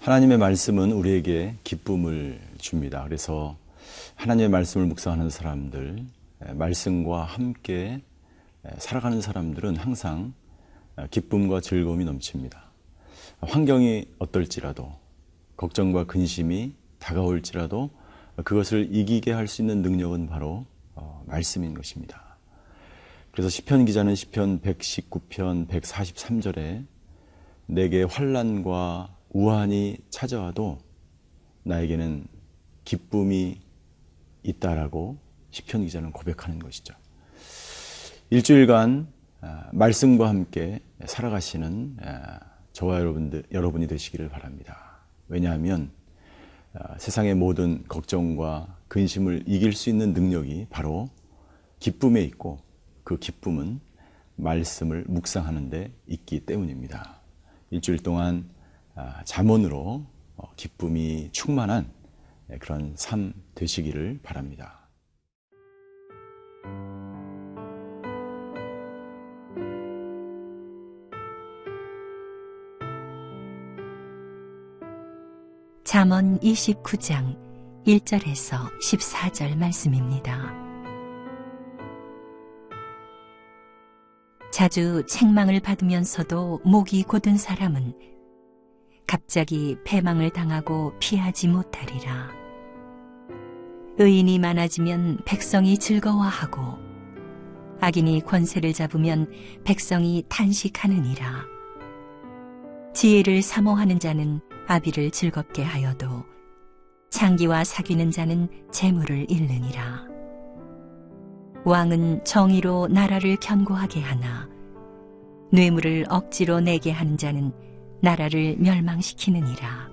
하나님의 말씀은 우리에게 기쁨을 줍니다. 그래서 하나님의 말씀을 묵상하는 사람들, 말씀과 함께 살아가는 사람들은 항상 기쁨과 즐거움이 넘칩니다. 환경이 어떨지라도, 걱정과 근심이 다가올지라도 그것을 이기게 할 수 있는 능력은 바로 말씀인 것입니다. 그래서 시편 기자는 시편 119편 143절에 내게 환난과 우환이 찾아와도 나에게는 기쁨이 있다라고 시편 기자는 고백하는 것이죠. 일주일간 말씀과 함께 살아가시는 저와 여러분이 되시기를 바랍니다. 왜냐하면 세상의 모든 걱정과 근심을 이길 수 있는 능력이 바로 기쁨에 있고, 그 기쁨은 말씀을 묵상하는 데 있기 때문입니다. 일주일 동안 잠언으로 기쁨이 충만한 그런 삶 되시기를 바랍니다. 잠언 29장 1절에서 14절 말씀입니다. 자주 책망을 받으면서도 목이 곧은 사람은 갑자기 패망을 당하고 피하지 못하리라. 의인이 많아지면 백성이 즐거워하고 악인이 권세를 잡으면 백성이 탄식하느니라. 지혜를 사모하는 자는 아비를 즐겁게 하여도 창기와 사귀는 자는 재물을 잃느니라. 왕은 정의로 나라를 견고하게 하나 뇌물을 억지로 내게 하는 자는 나라를 멸망시키느니라.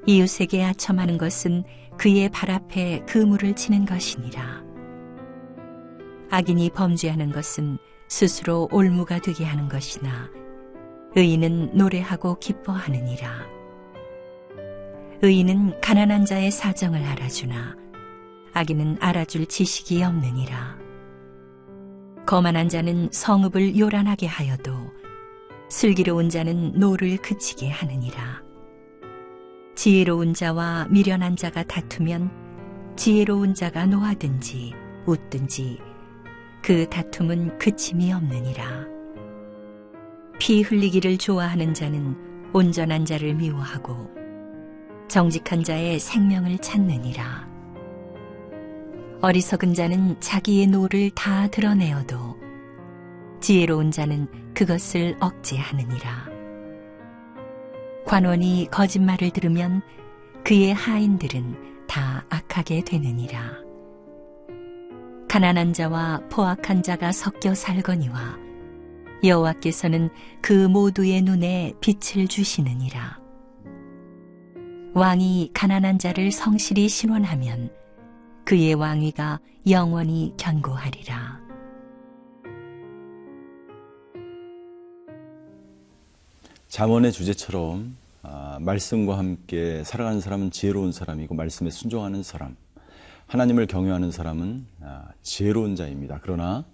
이웃에게 아첨하는 것은 그의 발 앞에 그물을 치는 것이니라. 악인이 범죄하는 것은 스스로 올무가 되게 하는 것이나 의인은 노래하고 기뻐하느니라. 의인은 가난한 자의 사정을 알아주나 악인은 알아줄 지식이 없느니라. 거만한 자는 성읍을 요란하게 하여도 슬기로운 자는 노를 그치게 하느니라. 지혜로운 자와 미련한 자가 다투면 지혜로운 자가 노하든지 웃든지 그 다툼은 그침이 없느니라. 피 흘리기를 좋아하는 자는 온전한 자를 미워하고 정직한 자의 생명을 찾느니라. 어리석은 자는 자기의 노를 다 드러내어도 지혜로운 자는 그것을 억제하느니라. 관원이 거짓말을 들으면 그의 하인들은 다 악하게 되느니라. 가난한 자와 포악한 자가 섞여 살거니와 여호와께서는 그 모두의 눈에 빛을 주시느니라. 왕이 가난한 자를 성실히 신원하면 그의 왕위가 영원히 견고하리라. 잠언의 주제처럼 말씀과 함께 살아가는 사람은 지혜로운 사람이고, 말씀에 순종하는 사람, 하나님을 경외하는 사람은 지혜로운 자입니다. 그러나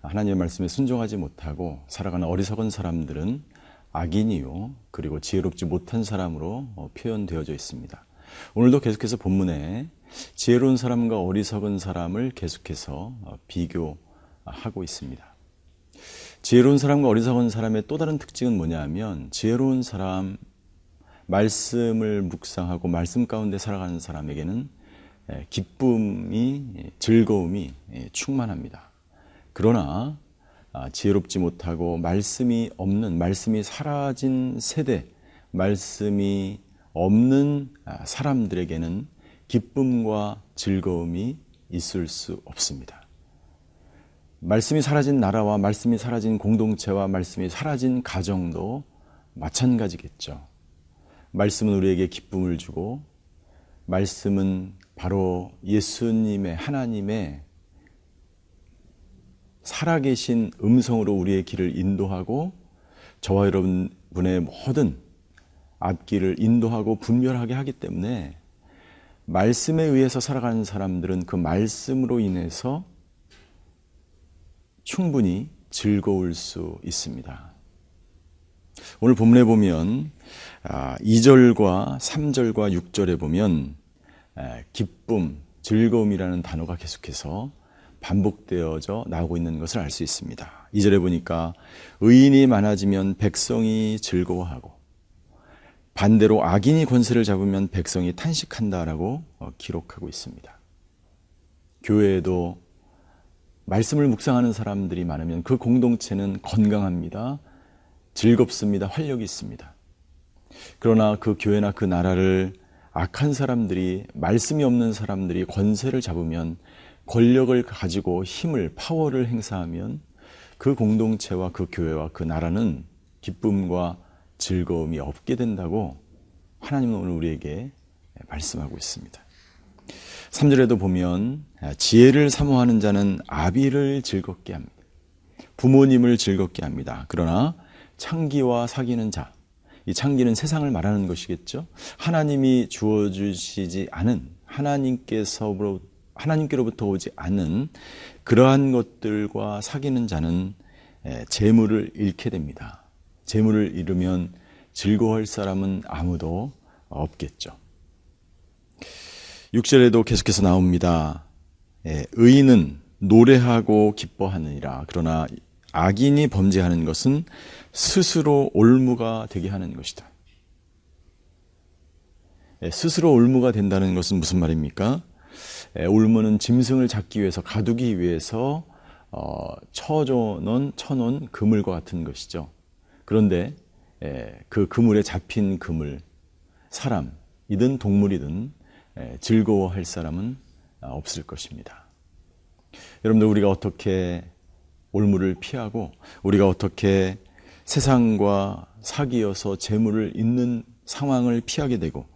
하나님의 말씀에 순종하지 못하고 살아가는 어리석은 사람들은 악인이요, 그리고 지혜롭지 못한 사람으로 표현되어져 있습니다. 오늘도 계속해서 본문에 지혜로운 사람과 어리석은 사람을 계속해서 비교하고 있습니다. 지혜로운 사람과 어리석은 사람의 또 다른 특징은 뭐냐 하면, 지혜로운 사람, 말씀을 묵상하고 말씀 가운데 살아가는 사람에게는 기쁨이, 즐거움이 충만합니다. 그러나 지혜롭지 못하고 말씀이 없는, 말씀이 사라진 세대, 말씀이 없는 사람들에게는 기쁨과 즐거움이 있을 수 없습니다. 말씀이 사라진 나라와 말씀이 사라진 공동체와 말씀이 사라진 가정도 마찬가지겠죠. 말씀은 우리에게 기쁨을 주고, 말씀은 바로 예수님의, 하나님의 살아계신 음성으로 우리의 길을 인도하고 저와 여러분의 모든 앞길을 인도하고 분별하게 하기 때문에, 말씀에 의해서 살아가는 사람들은 그 말씀으로 인해서 충분히 즐거울 수 있습니다. 오늘 본문에 보면 2절과 3절과 6절에 보면 기쁨, 즐거움이라는 단어가 계속해서 반복되어져 나오고 있는 것을 알 수 있습니다. 2절에 보니까 의인이 많아지면 백성이 즐거워하고 반대로 악인이 권세를 잡으면 백성이 탄식한다라고 기록하고 있습니다. 교회에도 말씀을 묵상하는 사람들이 많으면 그 공동체는 건강합니다. 즐겁습니다. 활력이 있습니다. 그러나 그 교회나 그 나라를 악한 사람들이, 말씀이 없는 사람들이 권세를 잡으면, 권력을 가지고 힘을, 파워를 행사하면 그 공동체와 그 교회와 그 나라는 기쁨과 즐거움이 없게 된다고 하나님은 오늘 우리에게 말씀하고 있습니다. 3절에도 보면 지혜를 사모하는 자는 아비를 즐겁게 합니다. 부모님을 즐겁게 합니다. 그러나 창기와 사귀는 자, 이 창기는 세상을 말하는 것이겠죠. 하나님이 주어주시지 않은, 하나님께로부터 오지 않은 그러한 것들과 사귀는 자는 재물을 잃게 됩니다. 재물을 잃으면 즐거워할 사람은 아무도 없겠죠. 6절에도 계속해서 나옵니다. 의인은 노래하고 기뻐하느니라. 그러나 악인이 범죄하는 것은 스스로 올무가 되게 하는 것이다. 스스로 올무가 된다는 것은 무슨 말입니까? 올무는 짐승을 잡기 위해서, 가두기 위해서 쳐놓은 그물과 같은 것이죠. 그런데 그 그물에 잡힌 그물, 사람이든 동물이든 즐거워할 사람은 없을 것입니다. 여러분들, 우리가 어떻게 올무를 피하고 우리가 어떻게 세상과 사귀어서 재물을 잃는 상황을 피하게 되고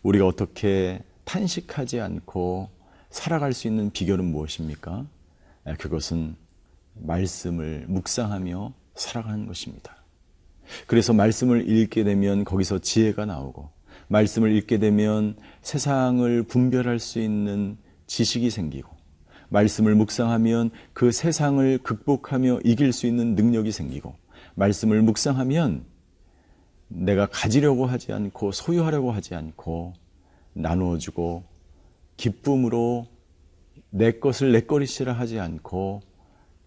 우리가 어떻게 탄식하지 않고 살아갈 수 있는 비결은 무엇입니까? 그것은 말씀을 묵상하며 살아가는 것입니다. 그래서 말씀을 읽게 되면 거기서 지혜가 나오고, 말씀을 읽게 되면 세상을 분별할 수 있는 지식이 생기고, 말씀을 묵상하면 그 세상을 극복하며 이길 수 있는 능력이 생기고, 말씀을 묵상하면 내가 가지려고 하지 않고 소유하려고 하지 않고 나누어주고 기쁨으로 내 것을 내 것이라 하지 않고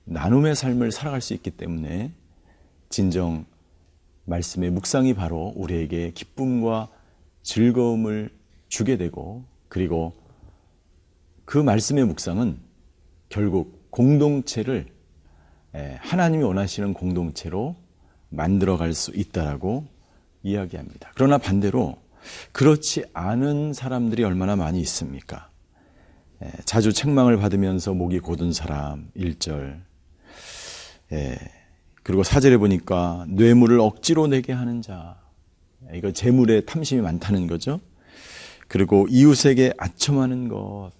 나눔의 삶을 살아갈 수 있기 때문에 진정 말씀의 묵상이 바로 우리에게 기쁨과 즐거움을 주게 되고, 그리고 그 말씀의 묵상은 결국 공동체를 하나님이 원하시는 공동체로 만들어갈 수 있다라고 이야기합니다. 그러나 반대로 그렇지 않은 사람들이 얼마나 많이 있습니까? 자주 책망을 받으면서 목이 곧은 사람, 1절. 그리고 4절에 보니까 뇌물을 억지로 내게 하는 자. 이거 재물에 탐심이 많다는 거죠. 그리고 이웃에게 아첨하는 것.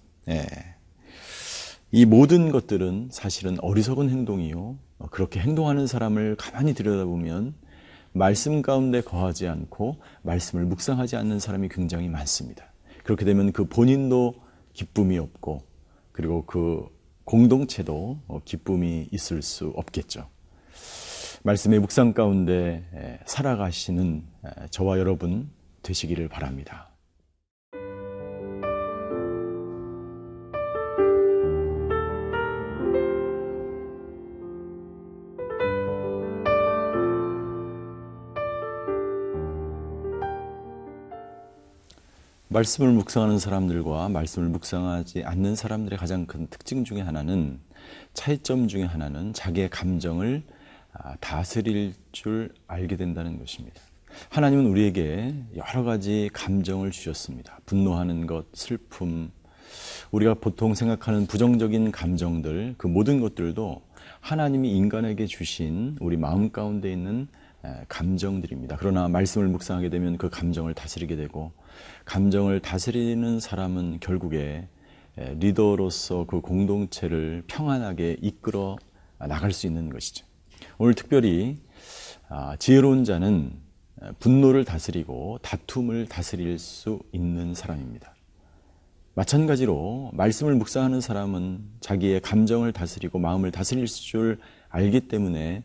이 모든 것들은 사실은 어리석은 행동이요. 그렇게 행동하는 사람을 가만히 들여다보면 말씀 가운데 거하지 않고 말씀을 묵상하지 않는 사람이 굉장히 많습니다. 그렇게 되면 그 본인도 기쁨이 없고, 그리고 그 공동체도 기쁨이 있을 수 없겠죠. 말씀의 묵상 가운데 살아가시는 저와 여러분 되시기를 바랍니다. 말씀을 묵상하는 사람들과 말씀을 묵상하지 않는 사람들의 가장 큰 특징 중에 하나는, 차이점 중에 하나는 자기의 감정을 다스릴 줄 알게 된다는 것입니다. 하나님은 우리에게 여러 가지 감정을 주셨습니다. 분노하는 것, 슬픔, 우리가 보통 생각하는 부정적인 감정들, 그 모든 것들도 하나님이 인간에게 주신 우리 마음 가운데 있는 감정들입니다. 그러나 말씀을 묵상하게 되면 그 감정을 다스리게 되고, 감정을 다스리는 사람은 결국에 리더로서 그 공동체를 평안하게 이끌어 나갈 수 있는 것이죠. 오늘 특별히 지혜로운 자는 분노를 다스리고 다툼을 다스릴 수 있는 사람입니다. 마찬가지로 말씀을 묵상하는 사람은 자기의 감정을 다스리고 마음을 다스릴 줄 알기 때문에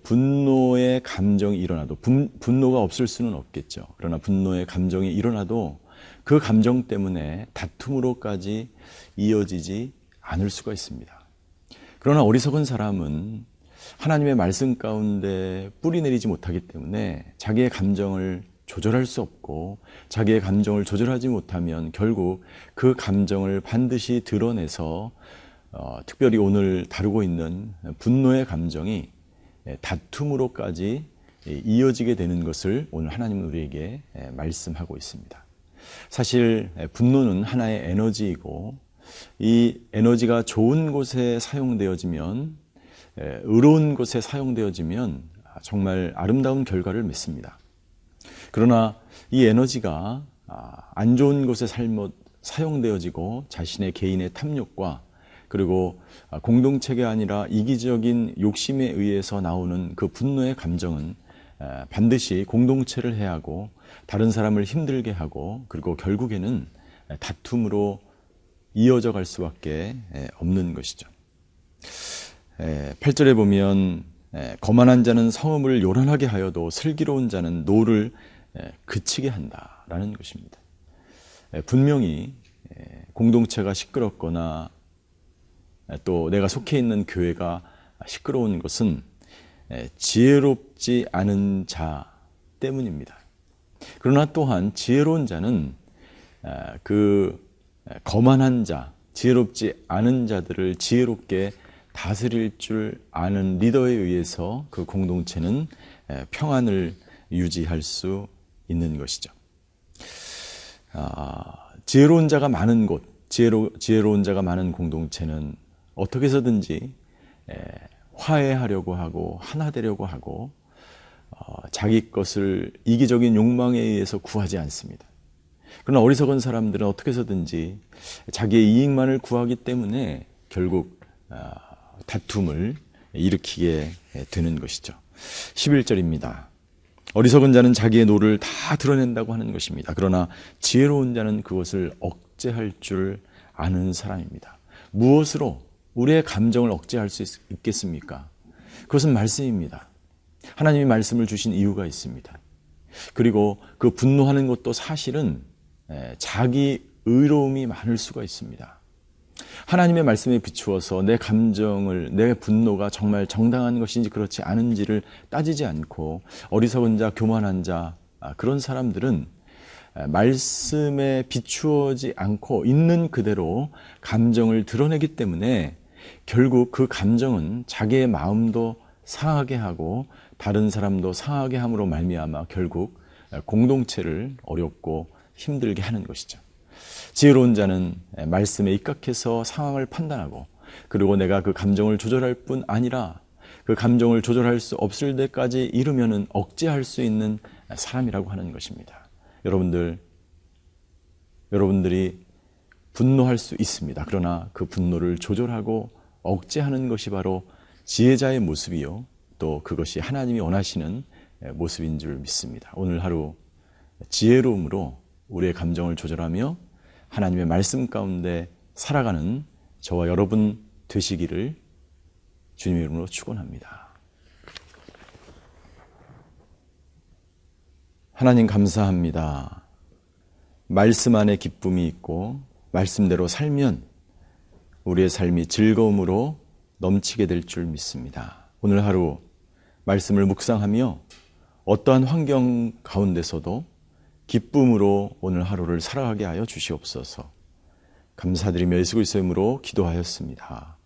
분노의 감정이 일어나도 분노가 없을 수는 없겠죠. 그러나 분노의 감정이 일어나도 그 감정 때문에 다툼으로까지 이어지지 않을 수가 있습니다. 그러나 어리석은 사람은 하나님의 말씀 가운데 뿌리 내리지 못하기 때문에 자기의 감정을 조절할 수 없고 자기의 감정을 조절하지 못하면 결국 그 감정을 반드시 드러내서 특별히 오늘 다루고 있는 분노의 감정이 다툼으로까지 이어지게 되는 것을 오늘 하나님은 우리에게 말씀하고 있습니다. 사실 분노는 하나의 에너지이고 이 에너지가 좋은 곳에 사용되어지면 의로운 곳에 사용되어지면 정말 아름다운 결과를 맺습니다. 그러나 이 에너지가 안 좋은 곳에 사용되어지고 자신의 개인의 탐욕과 그리고 공동체가 아니라 이기적인 욕심에 의해서 나오는 그 분노의 감정은 반드시 공동체를 해하고 다른 사람을 힘들게 하고 그리고 결국에는 다툼으로 이어져 갈 수밖에 없는 것이죠. 8절에 보면 거만한 자는 성읍을 요란하게 하여도 슬기로운 자는 노를 그치게 한다라는 것입니다. 분명히 공동체가 시끄럽거나 또 내가 속해 있는 교회가 시끄러운 것은 지혜롭지 않은 자 때문입니다. 그러나 또한 지혜로운 자는 그 거만한 자, 지혜롭지 않은 자들을 지혜롭게 다스릴 줄 아는 리더에 의해서 그 공동체는 평안을 유지할 수 있는 것이죠. 지혜로운 자가 많은 곳, 지혜로운 자가 많은 공동체는 어떻게 해서든지 화해하려고 하고 하나 되려고 하고 자기 것을 이기적인 욕망에 의해서 구하지 않습니다. 그러나 어리석은 사람들은 어떻게 해서든지 자기의 이익만을 구하기 때문에 결국 다툼을 일으키게 되는 것이죠. 11절입니다. 어리석은 자는 자기의 노를 다 드러낸다고 하는 것입니다. 그러나 지혜로운 자는 그것을 억제할 줄 아는 사람입니다. 무엇으로 우리의 감정을 억제할 수 있겠습니까? 그것은 말씀입니다. 하나님이 말씀을 주신 이유가 있습니다. 그리고 그 분노하는 것도 사실은 자기 의로움이 많을 수가 있습니다. 하나님의 말씀에 비추어서 내 감정을, 내 분노가 정말 정당한 것인지 그렇지 않은지를 따지지 않고 어리석은 자, 교만한 자, 그런 사람들은 말씀에 비추어지 않고 있는 그대로 감정을 드러내기 때문에 결국 그 감정은 자기의 마음도 상하게 하고 다른 사람도 상하게 함으로 말미암아 결국 공동체를 어렵고 힘들게 하는 것이죠. 지혜로운 자는 말씀에 입각해서 상황을 판단하고 그리고 내가 그 감정을 조절할 뿐 아니라 그 감정을 조절할 수 없을 때까지 이르면은 억제할 수 있는 사람이라고 하는 것입니다. 여러분들이 분노할 수 있습니다. 그러나 그 분노를 조절하고 억제하는 것이 바로 지혜자의 모습이요. 또 그것이 하나님이 원하시는 모습인 줄 믿습니다. 오늘 하루 지혜로움으로 우리의 감정을 조절하며 하나님의 말씀 가운데 살아가는 저와 여러분 되시기를 주님의 이름으로 축원합니다. 하나님 감사합니다. 말씀 안에 기쁨이 있고 말씀대로 살면 우리의 삶이 즐거움으로 넘치게 될 줄 믿습니다. 오늘 하루 말씀을 묵상하며 어떠한 환경 가운데서도 기쁨으로 오늘 하루를 살아가게 하여 주시옵소서. 감사드리며 예수 그리스도의 이름으로 기도하였습니다.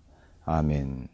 아멘.